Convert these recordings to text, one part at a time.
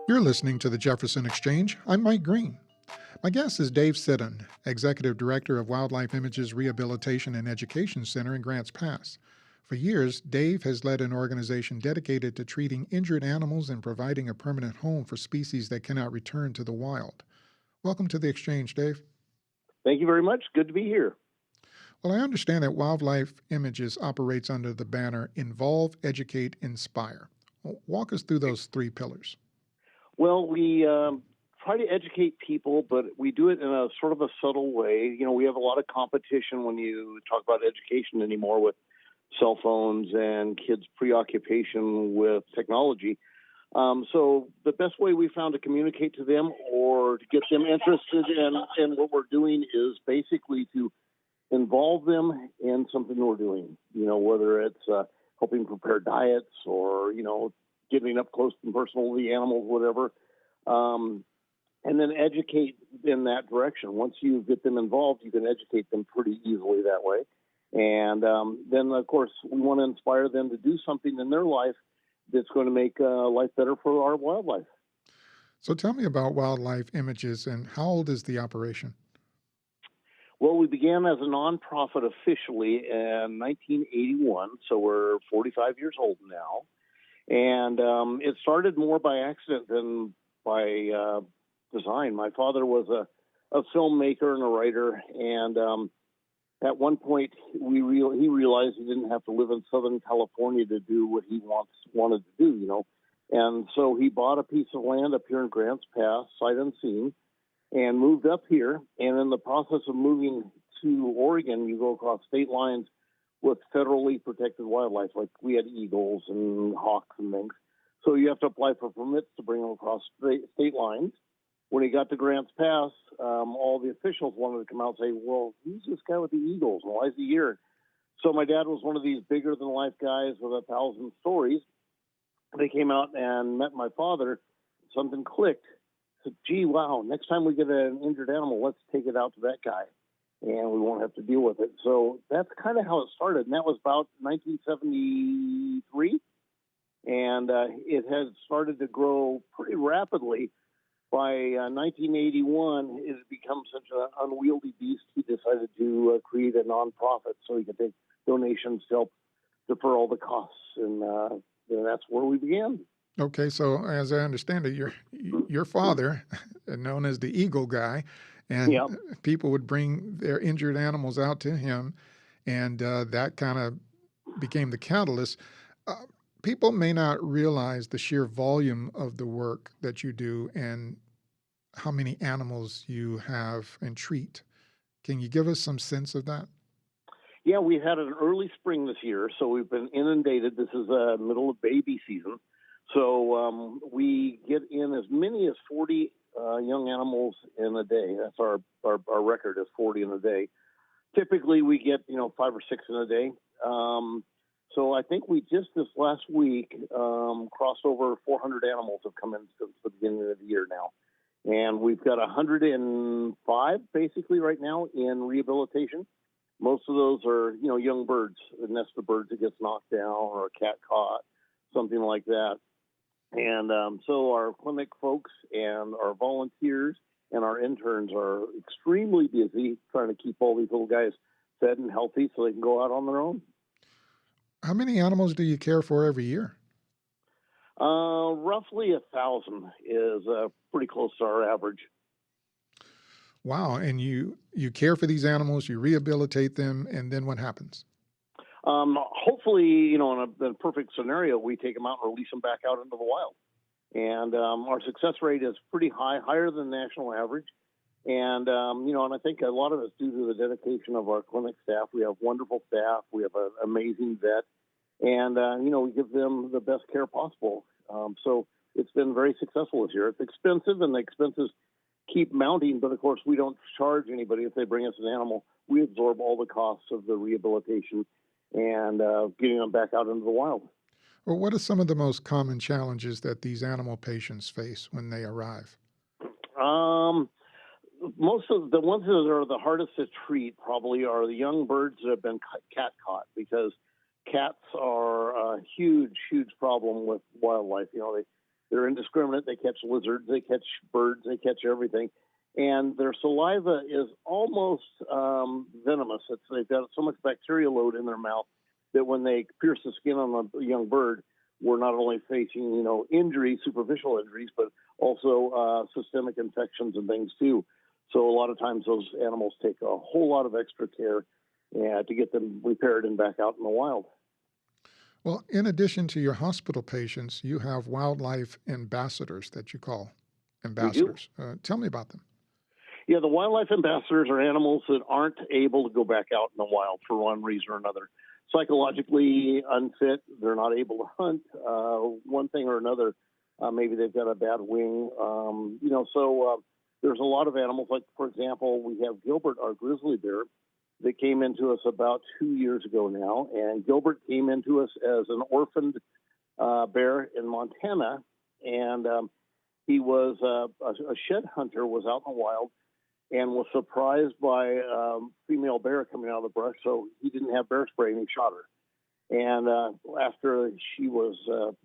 You're listening to the Jefferson Exchange. I'm Mike Green. My guest is Dave Siddon, Executive Director of Wildlife Images Rehabilitation and Education Center in Grants Pass. For years, Dave has led an organization dedicated to treating injured animals and providing a permanent home for species that cannot return to the wild. Welcome to the Exchange, Dave. Thank you very much. Good to be here. Well, I understand that Wildlife Images operates under the banner Involve, Educate, Inspire. Walk us through those three pillars. Well, we try to educate people, but we do it in a sort of a subtle way. You know, we have a lot of competition when you talk about education anymore with cell phones and kids' preoccupation with technology. So the best way we found to communicate to them or to get them interested in what we're doing is basically to involve them in something we're doing, you know, whether it's helping prepare diets or, you know, getting up close and personal with the animals, whatever, and then educate in that direction. Once you get them involved, you can educate them pretty easily that way. And then, of course, we want to inspire them to do something in their life that's going to make life better for our wildlife. So tell me about Wildlife Images and how old is the operation? Well, we began as a nonprofit officially in 1981, so we're 45 years old now. And it started more by accident than by design. My father was a filmmaker and a writer, and at one point he realized he didn't have to live in Southern California to do what he wanted to do, you know. And so he bought a piece of land up here in Grants Pass, sight unseen, and moved up here. And in the process of moving to Oregon, you go across state lines with federally protected wildlife, like we had eagles and hawks and things. So you have to apply for permits to bring them across state lines. When he got to Grants Pass, all the officials wanted to come out and say, well, who's this guy with the eagles? Why is he here? So my dad was one of these bigger-than-life guys with 1,000 stories. They came out and met my father. Something clicked. Said, gee, wow, next time we get an injured animal, let's take it out to that guy, and we won't have to deal with it. So that's kind of how it started, and that was about 1973, and it has started to grow pretty rapidly. By 1981, it had become such an unwieldy beast, he decided to create a nonprofit so he could take donations to help defer all the costs, and that's where we began. Okay, so as I understand it, your father, known as the Eagle Guy, and Yep. people would bring their injured animals out to him, and that kind of became the catalyst. People may not realize the sheer volume of the work that you do and how many animals you have and treat. Can you give us some sense of that? Yeah, we had an early spring this year, so we've been inundated. This is middle of baby season. So we get in as many as 40 young animals in a day. That's our record is 40 in a day. Typically, we get, 5 or 6 in a day. So I think we just this last week crossed over 400 animals have come in since the beginning of the year now. And we've got 105 basically right now in rehabilitation. Most of those are, young birds, a nest of birds that gets knocked down or a cat caught, something like that. And so our clinic folks and our volunteers and our interns are extremely busy trying to keep all these little guys fed and healthy so they can go out on their own. How many animals do you care for every year? Roughly 1,000 is pretty close to our average. Wow, and you care for these animals, you rehabilitate them, and then what happens? Hopefully, in a perfect scenario, we take them out and release them back out into the wild. And our success rate is pretty high, higher than the national average. And, and I think a lot of it's due to the dedication of our clinic staff. We have wonderful staff. We have an amazing vet. And, we give them the best care possible. So it's been very successful this year. It's expensive, and the expenses keep mounting. But, of course, we don't charge anybody if they bring us an animal. We absorb all the costs of the rehabilitation and getting them back out into the wild. Well, what are some of the most common challenges that these animal patients face when they arrive? Most of the ones that are the hardest to treat probably are the young birds that have been cat caught, because cats are a huge, huge problem with wildlife. They're indiscriminate. They catch lizards, they catch birds, they catch everything. And their saliva is almost venomous. They've got so much bacteria load in their mouth that when they pierce the skin on a young bird, we're not only facing, injuries, superficial injuries, but also systemic infections and things too. So a lot of times those animals take a whole lot of extra care to get them repaired and back out in the wild. Well, in addition to your hospital patients, you have wildlife ambassadors that you call We do. ambassadors. Tell me about them. Yeah, the wildlife ambassadors are animals that aren't able to go back out in the wild for one reason or another. Psychologically unfit, they're not able to hunt, one thing or another. Maybe they've got a bad wing. There's a lot of animals, like, for example, we have Gilbert, our grizzly bear, that came into us about 2 years ago now. And Gilbert came into us as an orphaned bear in Montana. And he was a shed hunter, was out in the wild, and was surprised by a female bear coming out of the brush. So he didn't have bear spray and he shot her. And after she was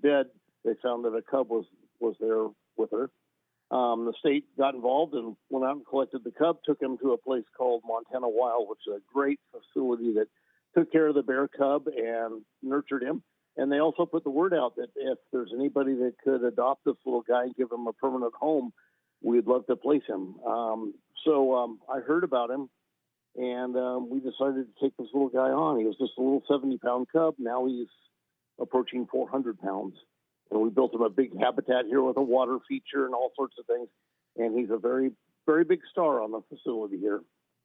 dead, they found that a cub was there with her. The state got involved and went out and collected the cub, took him to a place called Montana Wild, which is a great facility that took care of the bear cub and nurtured him. And they also put the word out that if there's anybody that could adopt this little guy and give him a permanent home, we'd love to place him. I heard about him, and we decided to take this little guy on. He was just a little 70-pound cub. Now he's approaching 400 pounds. And we built him a big habitat here with a water feature and all sorts of things. And he's a very, very big star on the facility here.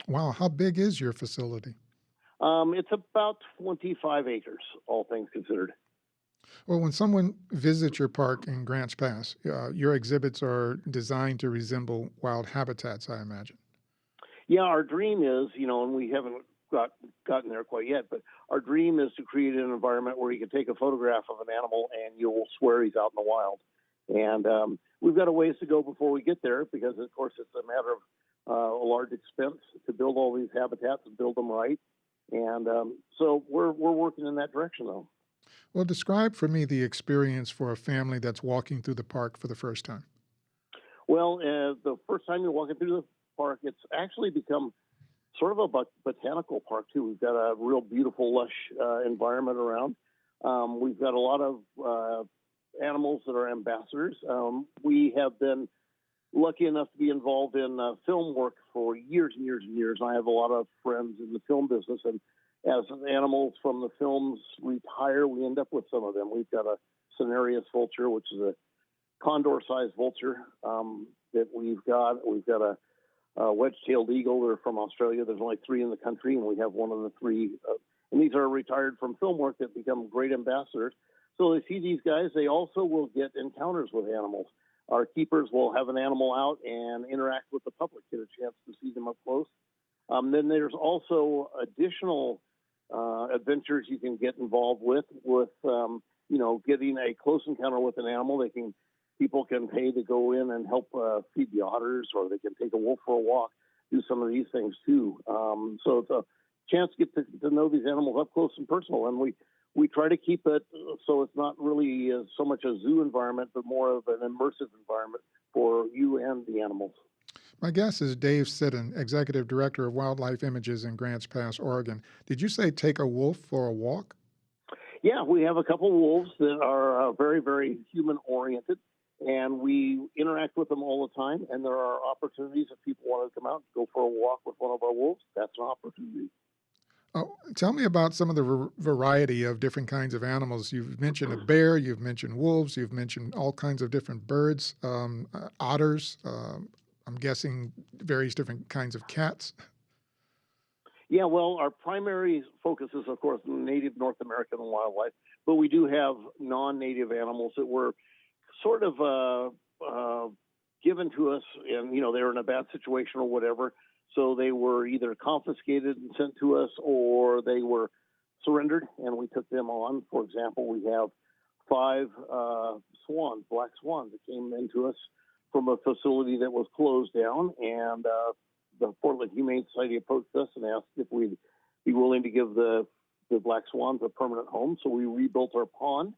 Wow, how big is your facility? It's about 25 acres, all things considered. Well, when someone visits your park in Grants Pass, your exhibits are designed to resemble wild habitats, I imagine. Yeah, our dream is, and we haven't gotten there quite yet, but our dream is to create an environment where you can take a photograph of an animal and you'll swear he's out in the wild. And we've got a ways to go before we get there because, of course, it's a matter of a large expense to build all these habitats and build them right. And so we're working in that direction, though. Well, describe for me the experience for a family that's walking through the park for the first time. Well, the first time you're walking through the park, it's actually become sort of a botanical park, too. We've got a real beautiful, lush environment around. We've got a lot of animals that are ambassadors. We have been lucky enough to be involved in film work for years and years and years. I have a lot of friends in the film business, and as animals from the films retire, we end up with some of them. We've got a Cinereus vulture, which is a condor-sized vulture that we've got. We've got a wedge-tailed eagle. They're from Australia. There's only 3 in the country, and we have one of the 3. And these are retired from film work that become great ambassadors. So they see these guys. They also will get encounters with animals. Our keepers will have an animal out and interact with the public, get a chance to see them up close. Then there's also additional adventures you can get involved with getting a close encounter with an animal. People can pay to go in and help feed the otters, or they can take a wolf for a walk, do some of these things too. So it's a chance to get to know these animals up close and personal. And we try to keep it so it's not really so much a zoo environment, but more of an immersive environment for you and the animals. My guest is Dave Siddon, Executive Director of Wildlife Images in Grants Pass, Oregon. Did you say take a wolf for a walk? Yeah, we have a couple wolves that are very, very human-oriented, and we interact with them all the time. And there are opportunities if people want to come out and go for a walk with one of our wolves. That's an opportunity. Oh, tell me about some of the variety of different kinds of animals. You've mentioned a bear, you've mentioned wolves, you've mentioned all kinds of different birds, otters. I'm guessing various different kinds of cats. Yeah, well, our primary focus is, of course, native North American wildlife, but we do have non-native animals that were sort of given to us, and they were in a bad situation or whatever. So they were either confiscated and sent to us, or they were surrendered, and we took them on. For example, we have 5 swans, black swans, that came into us from a facility that was closed down, and the Portland Humane Society approached us and asked if we'd be willing to give the black swans a permanent home. So we rebuilt our pond,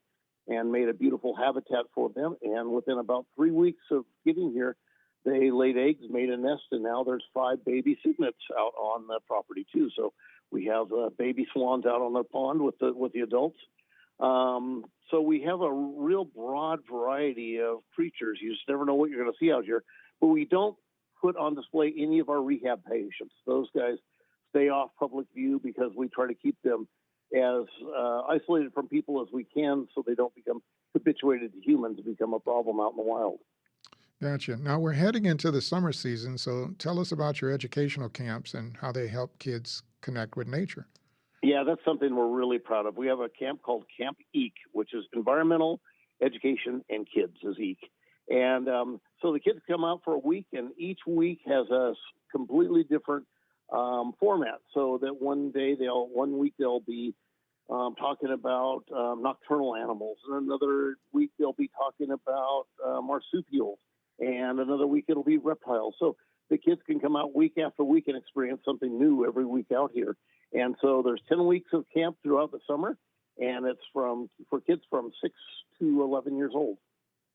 and made a beautiful habitat for them. And within about 3 weeks of getting here, they laid eggs, made a nest, and now there's 5 baby cygnets out on the property too. So we have baby swans out on the pond with the adults. So we have a real broad variety of creatures. You just never know what you're going to see out here. But we don't put on display any of our rehab patients. Those guys stay off public view because we try to keep them as isolated from people as we can so they don't become habituated to humans and become a problem out in the wild. Gotcha. Now we're heading into the summer season, so tell us about your educational camps and how they help kids connect with nature. Yeah, that's something we're really proud of. We have a camp called Camp EEK, which is Environmental Education and Kids, is EEK. And so the kids come out for a week, and each week has a completely different format. So that one week they'll be talking about nocturnal animals, and another week they'll be talking about marsupials, and another week it'll be reptiles. So the kids can come out week after week and experience something new every week out here. And so there's 10 weeks of camp throughout the summer, and it's for kids from 6 to 11 years old.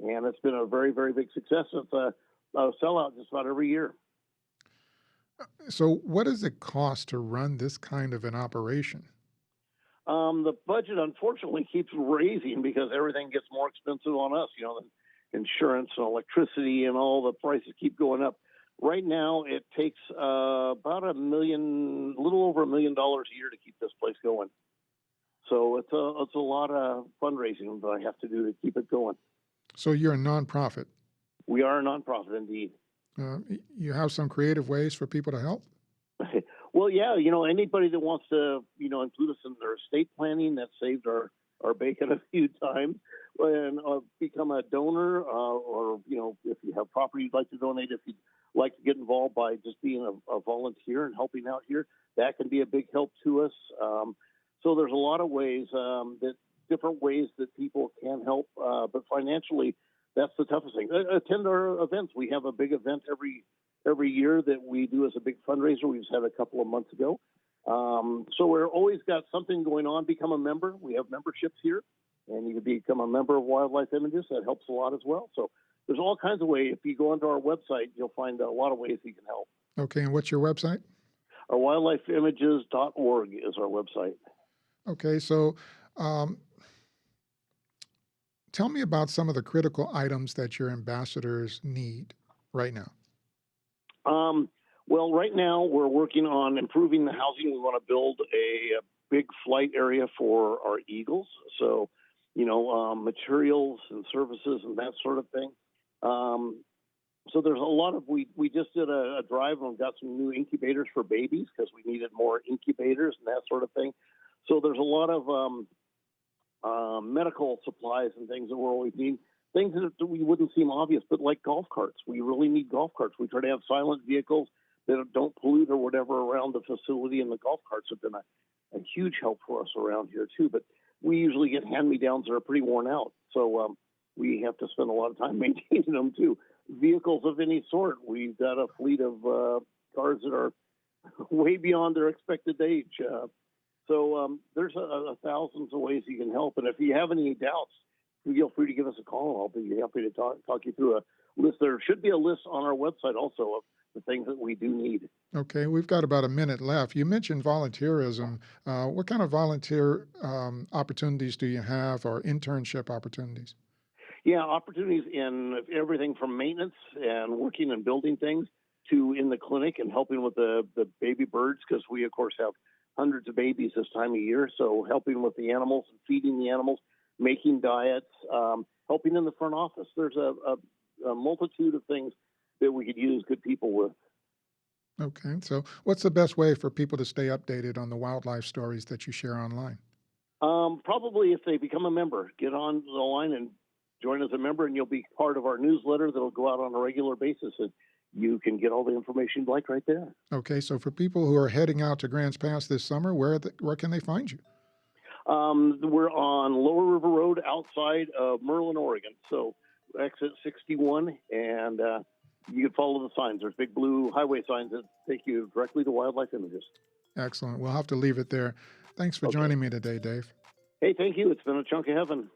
And it's been a very, very big success. It's a sellout just about every year. So what does it cost to run this kind of an operation? The budget, unfortunately, keeps raising because everything gets more expensive on us. The insurance and electricity and all the prices keep going up. Right now, it takes about a little over $1 million a year to keep this place going. So it's a lot of fundraising that I have to do to keep it going. So you're a nonprofit. We are a nonprofit, indeed. You have some creative ways for people to help? Well, yeah, anybody that wants to, include us in their estate planning, that saved our bacon a few times, and become a donor, or, if you have property you'd like to donate, if you'd like to get involved by just being a volunteer and helping out here, that can be a big help to us. So there's a lot of ways, different ways that people can help, but financially, that's the toughest thing. Attend our events. We have a big event every year that we do as a big fundraiser. We just had a couple of months ago. So we're always got something going on. Become a member. We have memberships here, and you can become a member of Wildlife Images. That helps a lot as well. So there's all kinds of ways. If you go onto our website, you'll find a lot of ways you can help. Okay, and what's your website? Our wildlifeimages.org is our website. Okay, so tell me about some of the critical items that your ambassadors need right now. Well, right now we're working on improving the housing. We want to build a big flight area for our eagles. So, materials and services and that sort of thing. So there's a lot of, we just did a drive and got some new incubators for babies because we needed more incubators and that sort of thing. So there's a lot of medical supplies and things that we're always needing. Things that we wouldn't seem obvious, but like golf carts. We really need golf carts. We try to have silent vehicles that don't pollute or whatever around the facility, and the golf carts have been a huge help for us around here too. But we usually get hand-me-downs that are pretty worn out, so we have to spend a lot of time maintaining them too. Vehicles of any sort. We've got a fleet of cars that are way beyond their expected age. So there's thousands of ways you can help. And if you have any doubts, feel free to give us a call. I'll be happy to talk you through a list. There should be a list on our website also of the things that we do need. Okay, we've got about a minute left. You mentioned volunteerism. What kind of volunteer opportunities do you have, or internship opportunities? Yeah, opportunities in everything from maintenance and working and building things to in the clinic and helping with the baby birds, because we, of course, have hundreds of babies this time of year. So helping with the animals and feeding the animals, making diets, helping in the front office. There's a multitude of things that we could use good people with. Okay, so what's the best way for people to stay updated on the wildlife stories that you share online? Probably if they become a member, get on the line and join as a member, and you'll be part of our newsletter that'll go out on a regular basis, and you can get all the information you'd like right there. Okay, so for people who are heading out to Grants Pass this summer, where can they find you? We're on Lower River Road outside of Merlin, Oregon. So exit 61, and you can follow the signs. There's big blue highway signs that take you directly to Wildlife Images. Excellent. We'll have to leave it there. Thanks for joining me today, Dave. Hey, thank you. It's been a chunk of heaven.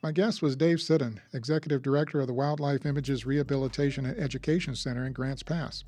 My guest was Dave Siddon, Executive Director of the Wildlife Images Rehabilitation and Education Center in Grants Pass.